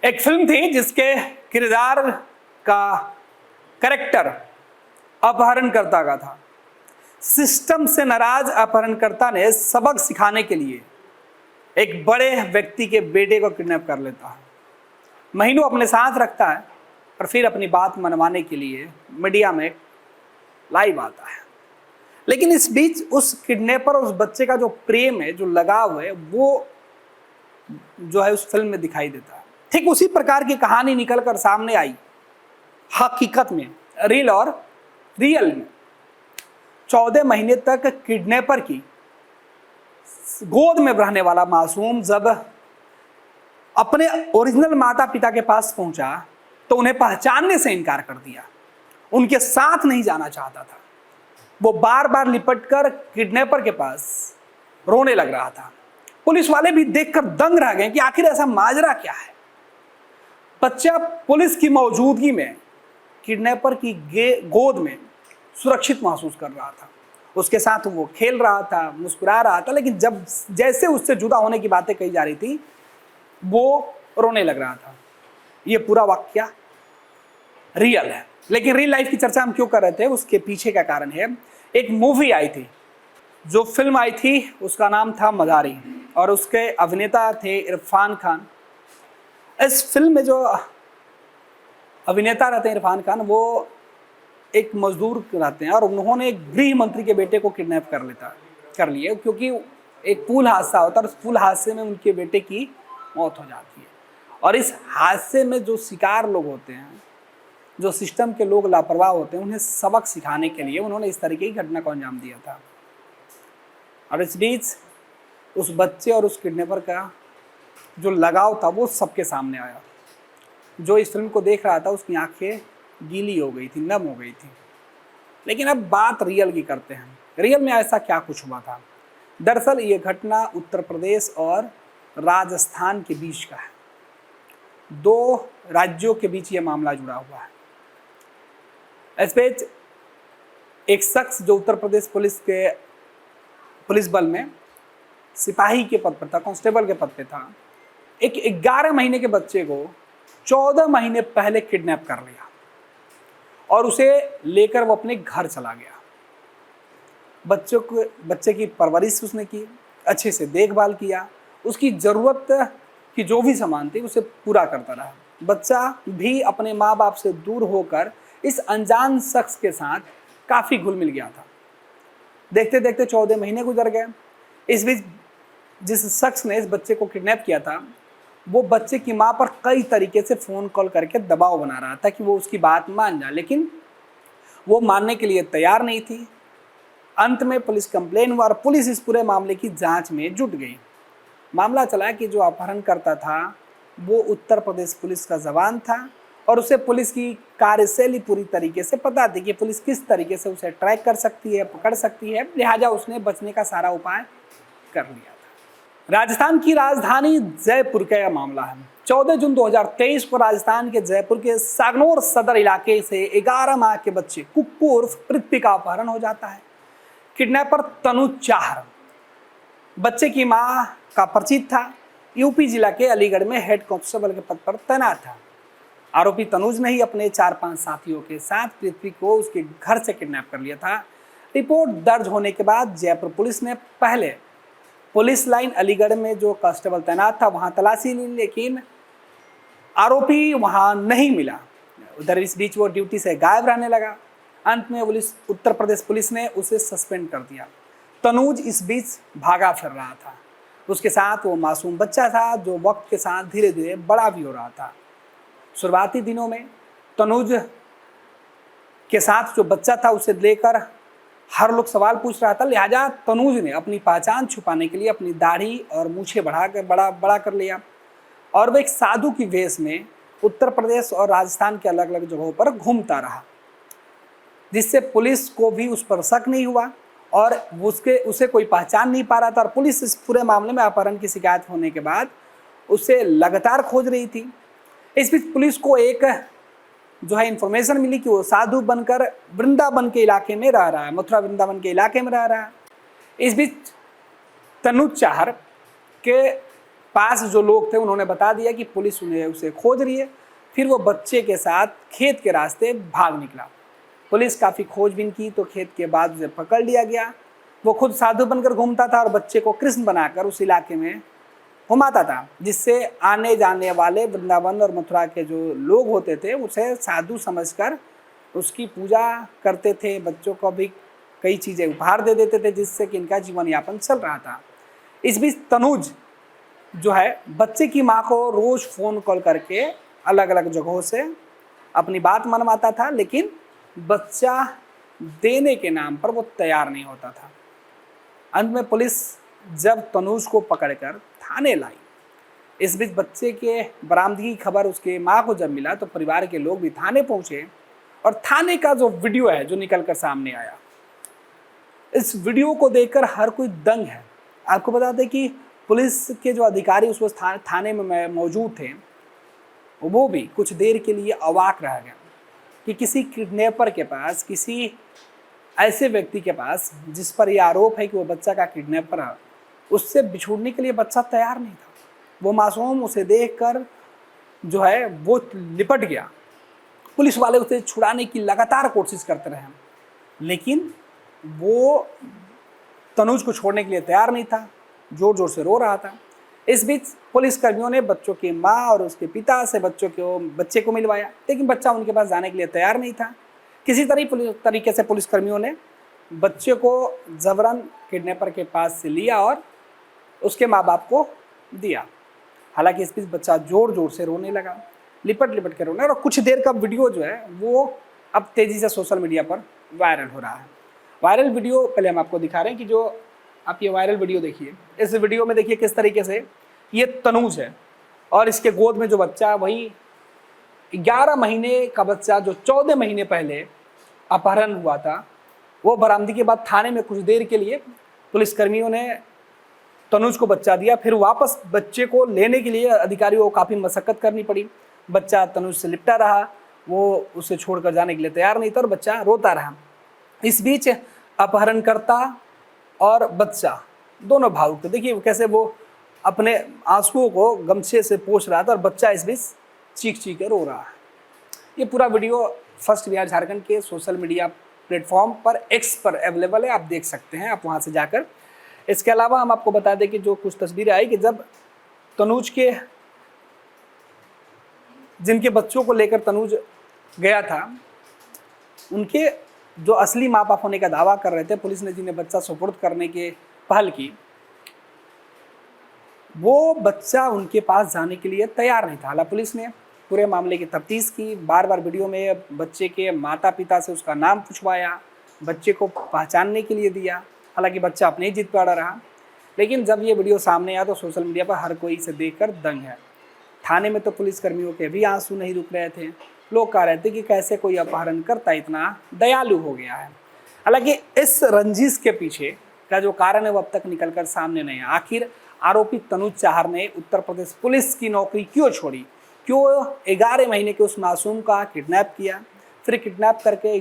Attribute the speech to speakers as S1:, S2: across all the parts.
S1: एक फिल्म थी जिसके किरदार का कैरेक्टर अपहरणकर्ता का था। सिस्टम से नाराज अपहरणकर्ता ने सबक सिखाने के लिए एक बड़े व्यक्ति के बेटे को किडनैप कर लेता है। महीनों अपने साथ रखता है और फिर अपनी बात मनवाने के लिए मीडिया में लाइव आता है। लेकिन इस बीच उस किडनैपर और उस बच्चे का जो प्रेम है, जो लगाव है, वो जो है उस फिल्म में दिखाई देता है। ठीक उसी प्रकार की कहानी निकलकर सामने आई हकीकत में, रियल में। 14 महीने तक किडनैपर की गोद में रहने वाला मासूम जब अपने ओरिजिनल माता पिता के पास पहुंचा तो उन्हें पहचानने से इनकार कर दिया। उनके साथ नहीं जाना चाहता था। वो बार बार लिपटकर किडनैपर के पास रोने लग रहा था। पुलिस वाले भी देखकर दंग रह गए कि आखिर ऐसा माजरा क्या है। बच्चा पुलिस की मौजूदगी में किडनैपर की गोद में सुरक्षित महसूस कर रहा था। उसके साथ वो खेल रहा था, मुस्कुरा रहा था, लेकिन जब जैसे उससे जुदा होने की बातें कही जा रही थी वो रोने लग रहा था। ये पूरा वाकया रियल है, लेकिन रियल लाइफ की चर्चा हम क्यों कर रहे थे, उसके पीछे का कारण है। एक मूवी आई थी, जो फिल्म आई थी उसका नाम था मदारी और उसके अभिनेता थे इरफान खान। इस फिल्म में जो अभिनेता रहते हैं इरफान खान, वो एक मजदूर रहते हैं और उन्होंने एक गृह मंत्री के बेटे को किडनैप कर लिए, क्योंकि एक पुल हादसा होता है और उस पुल हादसे में उनके बेटे की मौत हो जाती है। और इस हादसे में जो शिकार लोग होते हैं, जो सिस्टम के लोग लापरवाह होते हैं, उन्हें सबक सिखाने के लिए उन्होंने इस तरीके की घटना को अंजाम दिया था। और इस बीच उस बच्चे और उस किडनैपर का जो लगाव था वो सबके सामने आया। जो इस फिल्म को देख रहा था उसकी आंखें गीली हो गई थी, नम हो गई थी। लेकिन अब बात रियल की करते हैं। रियल में ऐसा क्या कुछ हुआ था? दरअसल ये घटना उत्तर प्रदेश और राजस्थान के बीच का है। 2 राज्यों के बीच ये मामला जुड़ा हुआ है। इस बीच एक शख्स जो उत्तर प्रदेश पुलिस बल में सिपाही के पद पर था, कांस्टेबल के पद पे था, एक 11 महीने के बच्चे को 14 महीने पहले किडनैप कर लिया और उसे लेकर वो अपने घर चला गया। बच्चे की परवरिश उसने की, अच्छे से देखभाल किया, उसकी ज़रूरत की जो भी सामान थी उसे पूरा करता रहा। बच्चा भी अपने माँ बाप से दूर होकर इस अनजान शख्स के साथ काफ़ी घुल मिल गया था। देखते देखते 14 महीने गुजर गए। इस बीच जिस शख्स ने इस बच्चे को किडनैप किया था वो बच्चे की माँ पर कई तरीके से फ़ोन कॉल करके दबाव बना रहा था कि वो उसकी बात मान जाए, लेकिन वो मानने के लिए तैयार नहीं थी। अंत में पुलिस कंप्लेन हुआ और पुलिस इस पूरे मामले की जांच में जुट गई। मामला चला कि जो अपहरण करता था वो उत्तर प्रदेश पुलिस का जवान था और उसे पुलिस की कार्यशैली पूरी तरीके से पता थी कि पुलिस किस तरीके से उसे ट्रैक कर सकती है, पकड़ सकती है, लिहाजा उसने बचने का सारा उपाय कर लिया था। राजस्थान की राजधानी जयपुर का यह मामला है। 14 जून 2023 को राजस्थान के जयपुर के सागनौर सदर इलाके से 11 माह के बच्चे कुक्कू उर्फ पृथ्वी का अपहरण हो जाता है। किडनैपर तनुज चाहर बच्चे की मां का परिचित था, यूपी जिला के अलीगढ़ में हेड कांस्टेबल के पद पर तैनात था। आरोपी तनुज ने ही अपने 4-5 साथियों के साथ पृथ्वी को उसके घर से किडनैप कर लिया था। रिपोर्ट दर्ज होने के बाद जयपुर पुलिस ने पहले पुलिस लाइन अलीगढ़ में जो कांस्टेबल तैनात था वहां तलाशी ली, लेकिन आरोपी वहां नहीं मिला। उधर इस बीच वो ड्यूटी से गायब रहने लगा। अंत में उत्तर प्रदेश पुलिस ने उसे सस्पेंड कर दिया। तनुज इस बीच भागा फिर रहा था। उसके साथ वो मासूम बच्चा था जो वक्त के साथ धीरे धीरे बड़ा भी हो रहा था। शुरुआती दिनों में तनुज के साथ जो बच्चा था उसे लेकर हर लोग सवाल पूछ रहा था, लिहाजा तनुज ने अपनी पहचान छुपाने के लिए अपनी दाढ़ी और मूछें बड़ा कर लिया और वह एक साधु की वेश में उत्तर प्रदेश और राजस्थान के अलग अलग जगहों पर घूमता रहा, जिससे पुलिस को भी उस पर शक नहीं हुआ और उसे कोई पहचान नहीं पा रहा था। और पुलिस इस पूरे मामले में अपहरण की शिकायत होने के बाद उसे लगातार खोज रही थी। इस बीच पुलिस को एक जो है इन्फॉर्मेशन मिली कि वो साधु बनकर वृंदावन के इलाके में रह रहा है, मथुरा वृंदावन के इलाके में रह रहा है। इस बीच तनुज चाहर के पास जो लोग थे उन्होंने बता दिया कि पुलिस उसे खोज रही है। फिर वो बच्चे के साथ खेत के रास्ते भाग निकला। पुलिस काफ़ी खोजबीन की तो खेत के बाद उसे पकड़ लिया गया। वो खुद साधु बनकर घूमता था और बच्चे को कृष्ण बनाकर उस इलाके में घुमाता था, जिससे आने जाने वाले वृंदावन और मथुरा के जो लोग होते थे उसे साधु समझकर उसकी पूजा करते थे। बच्चों को भी कई चीज़ें उपहार दे देते थे, जिससे कि इनका जीवन यापन चल रहा था। इस बीच तनुज जो है बच्चे की माँ को रोज फ़ोन कॉल करके अलग अलग जगहों से अपनी बात मनवाता था, लेकिन बच्चा देने के नाम पर वो तैयार नहीं होता था। अंत में पुलिस जब तनुज को पकड़कर थाने लाई, इस बीच बच्चे के बरामदगी की खबर उसके माँ को जब मिला तो परिवार के लोग भी थाने पहुंचे और थाने का जो वीडियो है जो निकल कर सामने आया, इस वीडियो को देखकर हर कोई दंग है। आपको बता दें कि पुलिस के जो अधिकारी उस वक्त थाने में मौजूद थे, वो भी कुछ देर के लिए अवाक रह गए कि किसी किडनैपर के पास, किसी ऐसे व्यक्ति के पास जिस पर यह आरोप है कि वो बच्चा का किडनैपर है, उससे बिछुड़ने के लिए बच्चा तैयार नहीं था। वो मासूम उसे देखकर जो है वो लिपट गया। पुलिस वाले उसे छुड़ाने की लगातार कोशिश करते रहे, लेकिन वो तनुज को छोड़ने के लिए तैयार नहीं था, जोर जोर से रो रहा था। इस बीच पुलिस कर्मियों ने बच्चों की माँ और उसके पिता से बच्चे को मिलवाया, लेकिन बच्चा उनके पास जाने के लिए तैयार नहीं था। किसी तरीके से पुलिस कर्मियों ने बच्चे को जबरन किडनैपर के पास से लिया और उसके माँ बाप को दिया। हालांकि इस बीच बच्चा जोर जोर से रोने लगा, लिपट लिपट के रोने, और कुछ देर का वीडियो जो है वो अब तेज़ी से सोशल मीडिया पर वायरल हो रहा है। वायरल वीडियो पहले हम आपको दिखा रहे हैं कि जो आप ये वायरल वीडियो देखिए, इस वीडियो में देखिए किस तरीके से ये तनुज है और इसके गोद में जो बच्चा वही 11 महीने का बच्चा जो 14 महीने पहले अपहरण हुआ था। वो बरामदगी के बाद थाने में कुछ देर के लिए पुलिसकर्मियों ने तनुज को बच्चा दिया, फिर वापस बच्चे को लेने के लिए अधिकारियों को काफ़ी मशक्कत करनी पड़ी। बच्चा तनुज से लिपटा रहा, वो उसे छोड़कर जाने के लिए तैयार नहीं था और बच्चा रोता रहा। इस बीच अपहरणकर्ता और बच्चा दोनों भावुक थे। देखिए कैसे वो अपने आंसुओं को गमछे से पोंछ रहा था और बच्चा इस बीच चीख चीख कर रो रहा है। ये पूरा वीडियो फर्स्ट बिहार झारखंड के सोशल मीडिया प्लेटफॉर्म पर एक्स पर अवेलेबल है, आप देख सकते हैं, आप वहाँ से जाकर। इसके अलावा हम आपको बता दें कि जो कुछ तस्वीरें आई कि जब तनुज के जिनके बच्चों को लेकर तनुज गया था, उनके जो असली माँ बाप होने का दावा कर रहे थे, पुलिस ने जिन्हें बच्चा सुपुर्द करने के पहल की, वो बच्चा उनके पास जाने के लिए तैयार नहीं था। हालांकि पुलिस ने पूरे मामले की तफ्तीश की, बार बार वीडियो में बच्चे के माता पिता से उसका नाम पूछवाया, बच्चे को पहचानने के लिए दिया। हालांकि बच्चा अपनी जिद पर अड़ा रहा, लेकिन जब ये वीडियो सामने आया तो सोशल मीडिया पर हर कोई इसे देखकर दंग है। थाने में तो पुलिसकर्मियों के भी आंसू नहीं रुक रहे थे। लोग कह रहे थे कि कैसे कोई अपहरणकर्ता इतना दयालु हो गया है। हालांकि इस रंजिश के पीछे का जो कारण है वो अब तक निकलकर सामने नहीं है। आखिर आरोपी तनुज चाहर ने उत्तर प्रदेश पुलिस की नौकरी क्यों छोड़ी, क्यों 11 महीने के उस मासूम का किडनैप किया, फिर किडनैप करके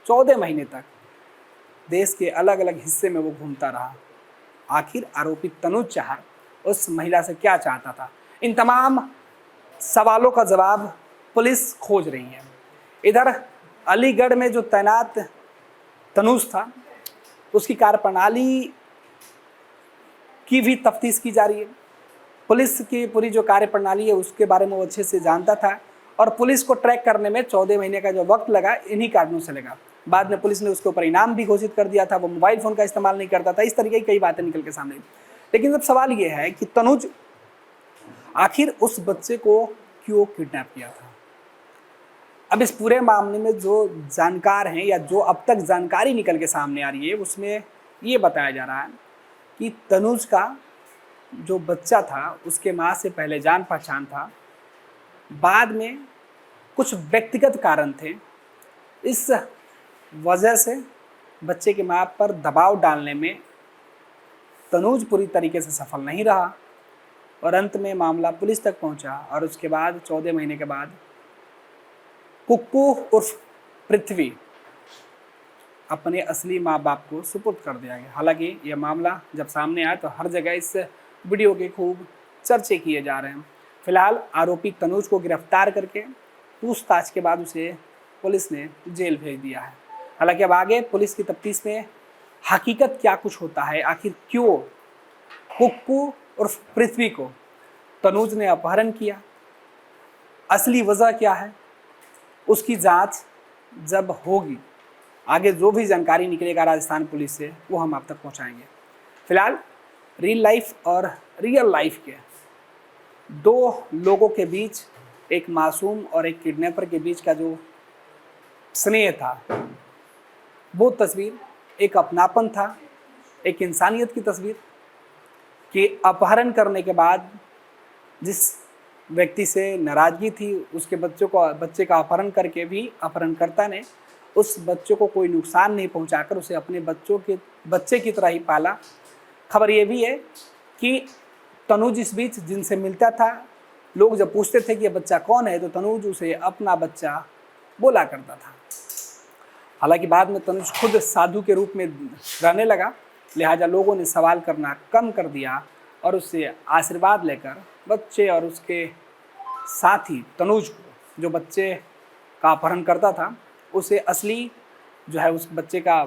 S1: 14 महीने तक देश के अलग अलग हिस्से में वो घूमता रहा। आखिर आरोपी तनुज चाहर उस महिला से क्या चाहता था? इन तमाम सवालों का जवाब पुलिस खोज रही है। इधर अलीगढ़ में जो तैनात तनुज था, उसकी कार्यप्रणाली की भी तफ्तीश की जा रही है। पुलिस की पूरी जो कार्यप्रणाली है उसके बारे में वो अच्छे से जानता था और पुलिस को ट्रैक करने में 14 महीने का जो वक्त लगा, इन्हीं कारणों से लगा। बाद में पुलिस ने उसके ऊपर इनाम भी घोषित कर दिया था, वो मोबाइल फ़ोन का इस्तेमाल नहीं करता था। इस तरीके की कई बातें निकल के सामने। लेकिन अब सवाल ये है कि तनुज आखिर उस बच्चे को क्यों किडनैप किया था? अब इस पूरे मामले में जो जानकार हैं या जो अब तक जानकारी निकल के सामने आ रही है, उसमें ये बताया जा रहा है कि तनुज का जो बच्चा था उसके माँ से पहले जान पहचान था, बाद में कुछ व्यक्तिगत कारण थे, इस वजह से बच्चे के माँ पर दबाव डालने में तनुज पूरी तरीके से सफल नहीं रहा और अंत में मामला पुलिस तक पहुंचा और उसके बाद 14 महीने के बाद कुक्कू उर्फ पृथ्वी अपने असली माँ बाप को सुपुर्द कर दिया गया। हालांकि यह मामला जब सामने आया तो हर जगह इस वीडियो की खूब चर्चे किए जा रहे हैं। फिलहाल आरोपी तनुज को गिरफ्तार करके पूछताछ के बाद उसे पुलिस ने जेल भेज दिया है। हालांकि अब आगे पुलिस की तफ्तीश में हकीकत क्या कुछ होता है, आखिर क्यों कुक्कू और पृथ्वी को तनुज ने अपहरण किया, असली वजह क्या है, उसकी जांच जब होगी, आगे जो भी जानकारी निकलेगा राजस्थान पुलिस से वो हम आप तक पहुंचाएंगे। फिलहाल रियल लाइफ के दो लोगों के बीच, एक मासूम और एक किडनैपर के बीच का जो स्नेह था, वो तस्वीर एक अपनापन था, एक इंसानियत की तस्वीर कि अपहरण करने के बाद जिस व्यक्ति से नाराज़गी थी, उसके बच्चे का अपहरण करके भी अपहरणकर्ता ने उस बच्चे को कोई नुकसान नहीं पहुंचाकर उसे अपने बच्चे की तरह ही पाला। खबर ये भी है कि तनुज इस बीच जिनसे मिलता था, लोग जब पूछते थे कि ये बच्चा कौन है, तो तनुज उसे अपना बच्चा बोला करता था। हालांकि बाद में तनुज खुद साधु के रूप में रहने लगा, लिहाजा लोगों ने सवाल करना कम कर दिया और उससे आशीर्वाद लेकर बच्चे और उसके साथी तनुज को, जो बच्चे का अपहरण करता था, उसे असली जो है उस बच्चे का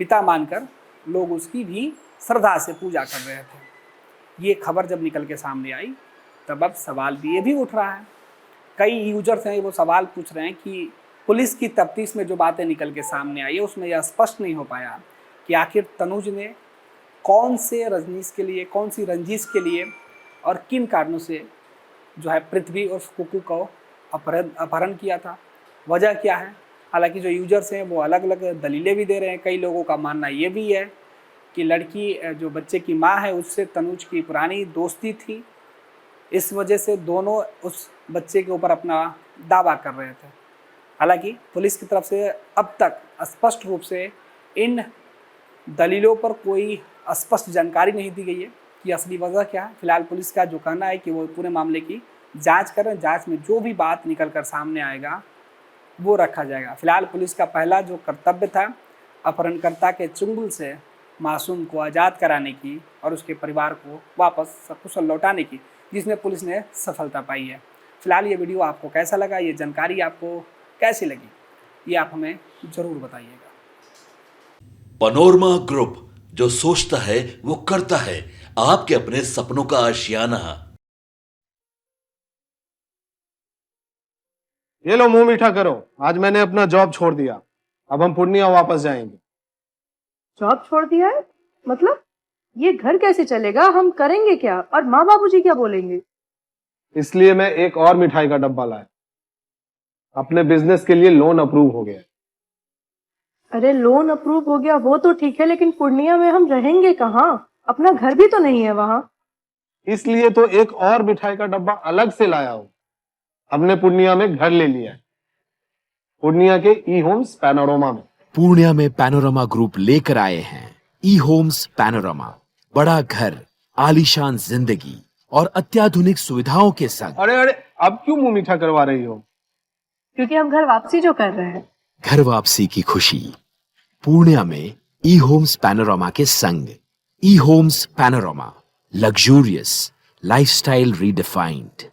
S1: पिता मानकर लोग उसकी भी श्रद्धा से पूजा कर रहे थे। ये खबर जब निकल के सामने आई तब अब सवाल भी ये भी उठ रहा है, कई यूजर्स हैं वो सवाल पूछ रहे हैं कि पुलिस की तफ्तीश में जो बातें निकल के सामने आई है उसमें यह स्पष्ट नहीं हो पाया कि आखिर तनुज ने कौन से रंजिश के लिए और किन कारणों से जो है पृथ्वी और कुक्कू को अपहरण किया था, वजह क्या है। हालांकि जो यूजर्स हैं वो अलग अलग दलीलें भी दे रहे हैं। कई लोगों का मानना ये भी है कि लड़की जो बच्चे की माँ है उससे तनुज की पुरानी दोस्ती थी, इस वजह से दोनों उस बच्चे के ऊपर अपना दावा कर रहे थे। हालांकि पुलिस की तरफ से अब तक स्पष्ट रूप से इन दलीलों पर कोई स्पष्ट जानकारी नहीं दी गई है कि असली वजह क्या है। फिलहाल पुलिस का जो कहना है कि वो पूरे मामले की जांच कर रहे हैं, जांच में जो भी बात निकल कर सामने आएगा वो रखा जाएगा। फिलहाल पुलिस का पहला जो कर्तव्य था अपहरणकर्ता के चुंगल से मासूम को आज़ाद कराने की और उसके परिवार को वापस सकुशल लौटाने की, जिसमें पुलिस ने सफलता पाई है। फिलहाल ये वीडियो आपको कैसा लगा, ये जानकारी आपको कैसी लगी, ये आप हमें ज़रूर बताइएगा।
S2: पैनोरमा ग्रुप, जो सोचता है वो करता है, आपके अपने सपनों का आशियाना।
S3: ये लो मुंह मीठा करो, आज मैंने अपना जॉब छोड़ दिया, अब हम पूर्णिया वापस जाएंगे।
S4: जॉब छोड़ दिया है? मतलब ये घर कैसे चलेगा, हम करेंगे क्या और माँ बाबूजी क्या बोलेंगे?
S3: इसलिए मैं एक और मिठाई का डब्बा लाया, अपने बिजनेस के लिए लोन अप्रूव हो गया।
S4: अरे लोन अप्रूव हो गया वो तो ठीक है, लेकिन पूर्णिया में हम रहेंगे कहाँ? अपना घर भी तो नहीं है वहाँ।
S3: इसलिए तो एक और मिठाई का डब्बा अलग से लाया हूँ। हमने पूर्णिया में घर ले लिया है, पूर्णिया के ई होम्स पैनोरमा में।
S5: पूर्णिया में पैनोरमा ग्रुप लेकर आए हैं ई होम्स पैनोरमा, बड़ा घर, आलीशान जिंदगी और अत्याधुनिक सुविधाओं के संग।
S3: अरे अब क्यों मुंह मीठा करवा रही हो?
S4: क्योंकि हम घर वापसी जो कर रहे हैं।
S5: घर वापसी की खुशी पूर्णिया में ई होम्स पैनोरमा के संग। ई homes panorama, luxurious lifestyle redefined.